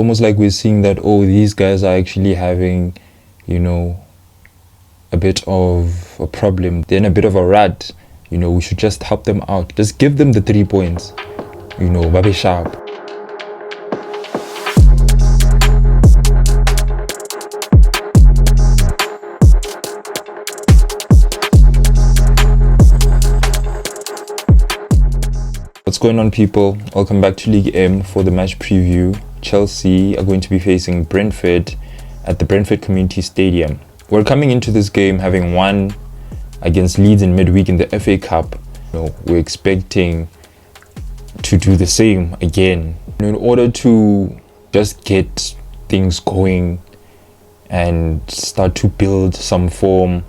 almost like we're seeing that, oh, these guys are actually having, a bit of a problem. They're in a bit of a rut. We should just help them out. Just give them the 3 points. Babe sharp. What's going on, people? Welcome back to League M for the match preview. Chelsea are going to be facing Brentford at the Brentford Community Stadium. We're coming into this game having won against Leeds in midweek in the FA Cup. We're expecting to do the same again. In order to just get things going and start to build some form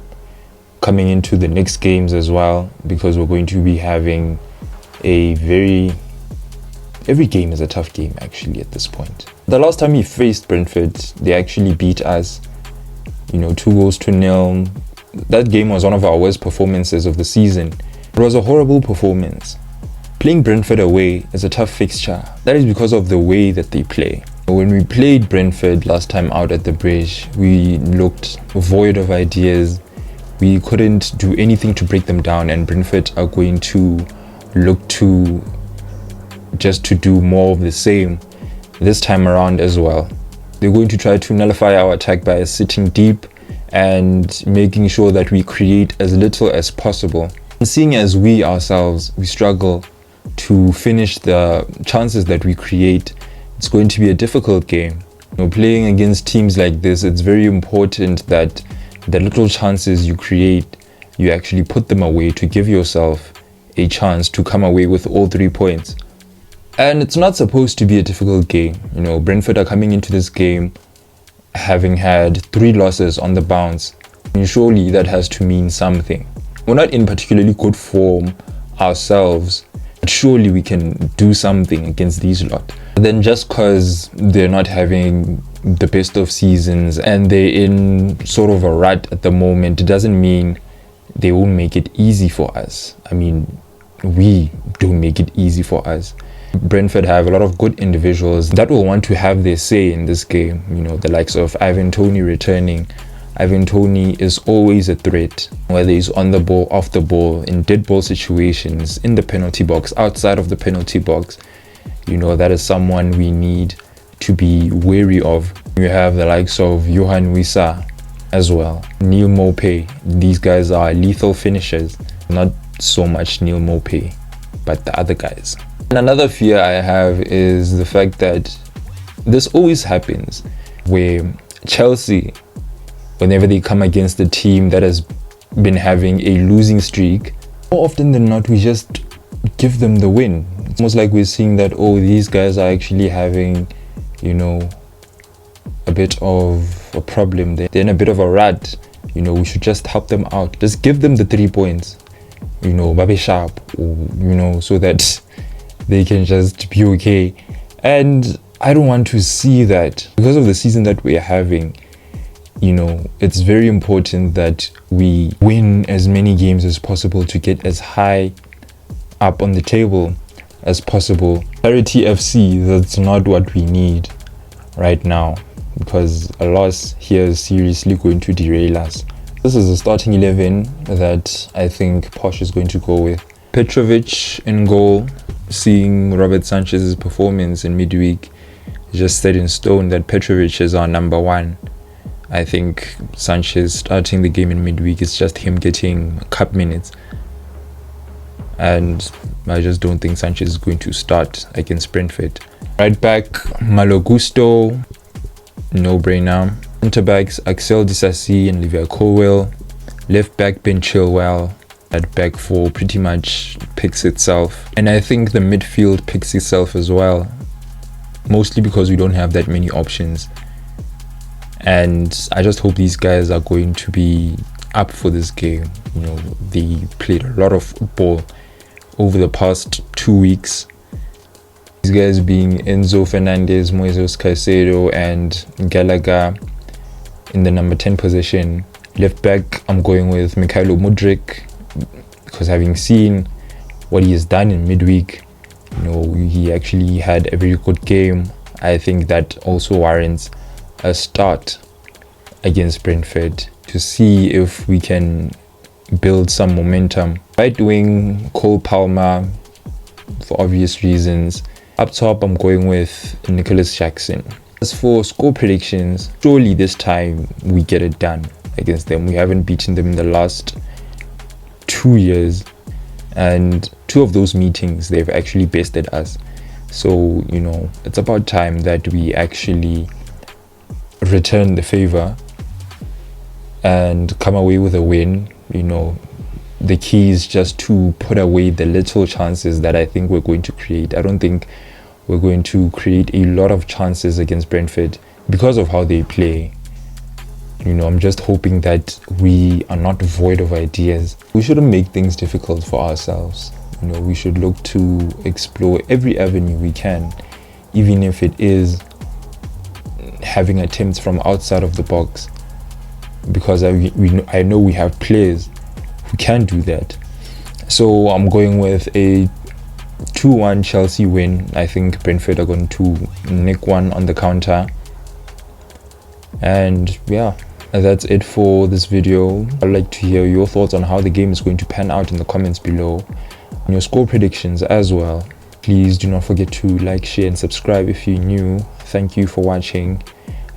coming into the next games as well, because we're going to be having every game is a tough game actually at this point. The last time we faced Brentford, they actually beat us 2-0. That game was one of our worst performances of the season. It was a horrible performance. Playing Brentford away is a tough fixture. That is because of the way that they play. When we played Brentford last time out at the Bridge, we looked void of ideas. We couldn't do anything to break them down, and Brentford are going to look to do more of the same this time around as well. They're going to try to nullify our attack by sitting deep and making sure that we create as little as possible. And seeing as we ourselves, we struggle to finish the chances that we create, it's going to be a difficult game. Playing against teams like this, it's very important that the little chances you create, you actually put them away to give yourself a chance to come away with all 3 points. And it's not supposed to be a difficult game. Brentford are coming into this game having had 3 losses on the bounce. And surely that has to mean something. We're not in particularly good form ourselves, but surely we can do something against these lot. But then just because they're not having the best of seasons and they're in sort of a rut at the moment, it doesn't mean they won't make it easy for us. We don't make it easy for us. Brentford have a lot of good individuals that will want to have their say in this game. The likes of Ivan Toney returning. Ivan Toney is always a threat, whether he's on the ball, off the ball, in dead ball situations, in the penalty box, outside of the penalty box. That is someone we need to be wary of. We have the likes of Johan Wissa as well, Neil Maupay. These guys are lethal finishers. Not so much Neil Maupay, but the other guys. And another fear I have is the fact that this always happens where Chelsea, whenever they come against a team that has been having a losing streak, more often than not we just give them the win. It's almost like we're seeing that, oh, these guys are actually having a bit of a problem. They're in a bit of a rut. We should just help them out. Just give them the 3 points. Babe sharp, so that they can just be okay. And I don't want to see that. Because of the season that we're having, it's very important that we win as many games as possible to get as high up on the table as possible. Charity FC, that's not what we need right now, because a loss here is seriously going to derail us. This is a starting 11 that I think Poch is going to go with. Petrovic in goal. Seeing Robert Sanchez's performance in midweek just set in stone that Petrovic is our number 1. I think Sanchez starting the game in midweek is just him getting cup minutes. And I just don't think Sanchez is going to start against Brentford. Right back, Malo Gusto, no brainer. Centre backs, Axel Disasi and Olivia Colwell. Left back, Ben Chilwell. That back four pretty much picks itself. And I think the midfield picks itself as well. Mostly because we don't have that many options. And I just hope these guys are going to be up for this game. They played a lot of football over the past 2 weeks. These guys being Enzo Fernandez, Moises Caicedo and Gallagher in the number 10 position. Left back, I'm going with Mikhailo Mudryk, because having seen what he has done in midweek, he actually had a very good game I think that also warrants a start against Brentford to see if we can build some momentum. Right wing, Cole Palmer, for obvious reasons. Up top, I'm going with Nicholas Jackson. As for score predictions, surely this time we get it done against them. We haven't beaten them in the last 2 years, and 2 of those meetings they've actually bested us. So, you know, it's about time that we actually return the favor and come away with a win. You know, the key is just to put away the little chances that I think we're going to create. I don't think we're going to create a lot of chances against Brentford because of how they play. You know, I'm just hoping that we are not void of ideas. We shouldn't make things difficult for ourselves. You know, we should look to explore every avenue we can, even if it is having attempts from outside of the box, because I know we have players who can do that. So I'm going with a 2-1 Chelsea win. I think Brentford are going to nick one on the counter. And yeah, that's it for this video. I'd like to hear your thoughts on how the game is going to pan out in the comments below, and your score predictions as well. Please do not forget to like, share and subscribe if you're new. Thank you for watching.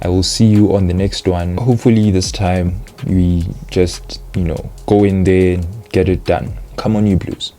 I will see you on the next one. Hopefully this time we just, you know, go in there and get it done. Come on, you Blues.